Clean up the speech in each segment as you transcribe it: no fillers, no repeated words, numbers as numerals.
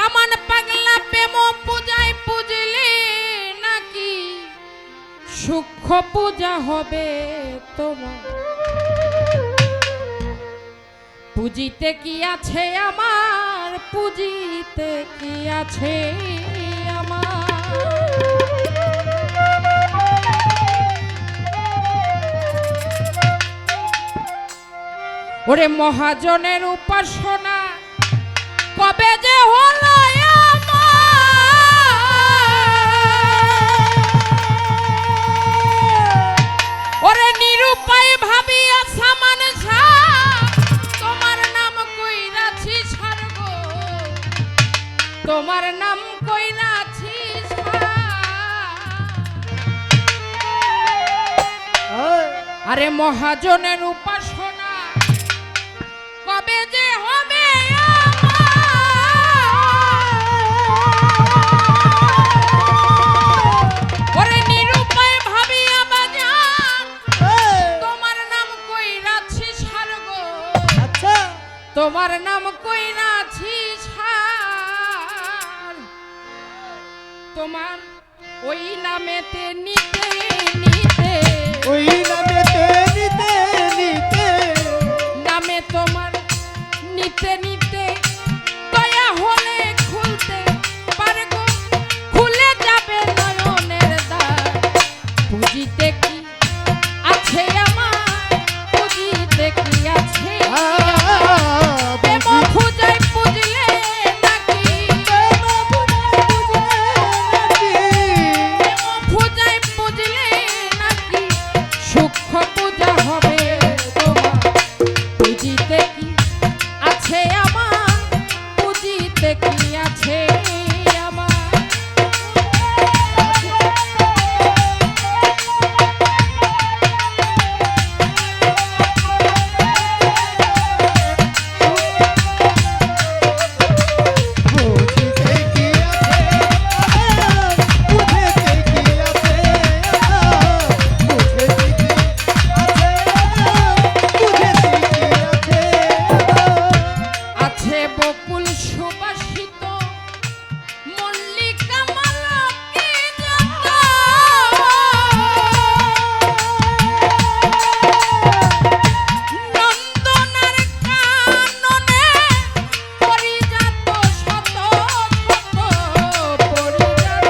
সমান পাগলা প্রেম পূজায় পুজলে নাকি সূক্ষ্ম পূজা হবে তোমার পুজিতে কি আছে আমার পুজিতে কি আছে আমার ওরে মহাজনের উপাসনা কবে যে হলো ওরে নিরুপায় ভাবিয়া সামান তোমার নাম কইরাছি স্বর্গ তোমার নাম কইরাছি আরে মহাজনের উপাসনা কবে যে হবে ওরে নিরুপায় ভাবিয়া বাজান তোমার নাম কইরাছি স্বর্গ তোমার নাম কইরাছি তোমার ওই নামেতে নিতে নিতে ওই নামেতে নিতে নিতে নামে তোমার নিতে নিতে দয়া হলে খুলতে পারবো খুলে যাবে নয়নের দ্বার পুজিতে কি আছে আমার পুজিতে কি আছে প্রেম পূজায় পুজলে নাকি প্রেম পূজায় পুজলে নাকি সূক্ষ্ম পূজা হবে তোমার পুজিতে কি আছে আমার পুজিতে কি আছে আমার বুঝিতে কি আছে বুঝিতে কি আছে বুঝিতে কি আছে বুঝিতে কি আছে আছে বকুল সুবাসিত মল্লিকা মালতী যত নন্দনার কাননে পরিজাত শত শত পরিজাত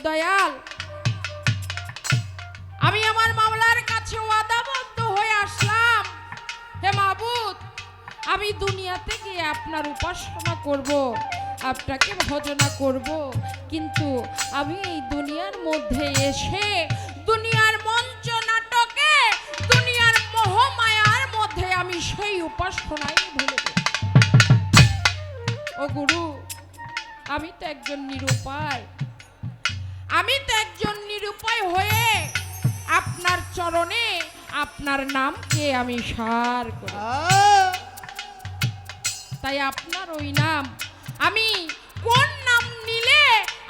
দয়াল, আমি আমার মাওলার কাছে ওয়াদাবদ্ধ হয়ে আসলাম, হে মাবুদ, আমি দুনিয়াতে গিয়ে আপনার উপাসনা করব, আপনাকে ভজনা করব, কিন্তু আমি এই দুনিয়ার মধ্যে এসে দুনিয়ার মঞ্চ নাটকে দুনিয়ার মোহমায়ার মধ্যে আমি সেই উপাসনাই ভুলে গেছি। ও গুরু, আমি তো একজন নিরুপায়, আমি তো একজন নিরুপায় হয়ে আপনার চরণে আপনার নামকে আমি সার করি, তাই আপনার ওই নাম, আমি কোন নাম নিলে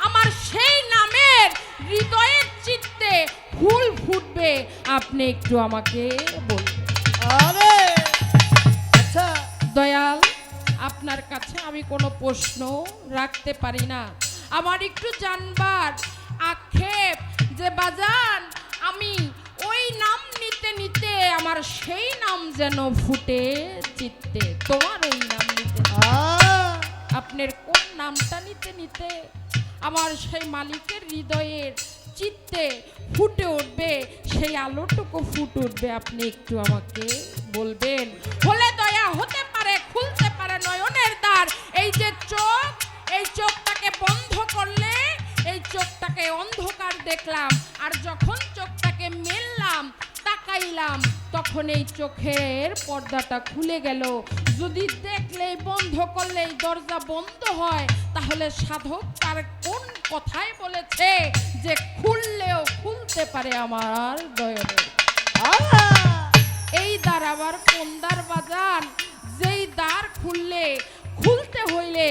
আমার সেই নামের হৃদয়ের চিত্তে ফুল ফুটবে আপনি একটু আমাকে বলবেন। আরে আচ্ছা, দয়াল, আপনার কাছে আমি কোনো প্রশ্ন রাখতে পারি না, আমার একটু জানবার আক্ষেপ যে বাজান, আমি ওই নাম নিতে নিতে আমার সেই নাম যেন ফুটে চিত্তে, তোমার ওই নাম নিতে আপনার কোন নামটা নিতে নিতে আমার সেই মালিকের হৃদয়ের চিত্তে ফুটে উঠবে, সেই আলোটুকু ফুটে উঠবে, আপনি একটু আমাকে বলবেন। হলে দয়া হতে পারে, খুলতে পারে নয়নের দ্বার। এই যে চোখ, এই চোখটাকে বন্ধ করলে এই চোখটাকে অন্ধকার দেখলাম, আর যখন চোখটাকে মেললাম, তাকাইলাম, তখন এই চোখের পর্দাটা খুলে গেল। যদি দেখলেই বন্ধ করলেই দরজা বন্ধ হয়, তাহলে সাধক তার কোন কথাই বলেছে যে খুললেও খুলতে পারে আমার দয়ালের। এই দ্বার আবার কোন দ্বার বাজান, যেই দ্বার খুলতে হইলে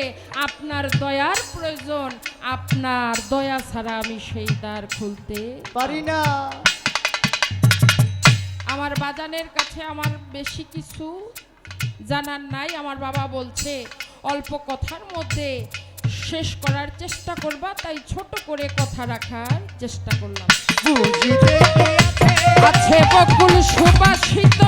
আপনার দয়ার প্রয়োজন, আপনার দয়া ছাড়া আমি সেই দ্বার খুলতে পারি না। আমার বাজানের কাছে আমার বেশি কিছু জানার নাই। আমার বাবা বলছে অল্প কথার মধ্যে শেষ করার চেষ্টা করবা, তাই ছোট করে কথা রাখার চেষ্টা করলাম। বুঝিতে কি আছে আছে বকুল সুবাসিত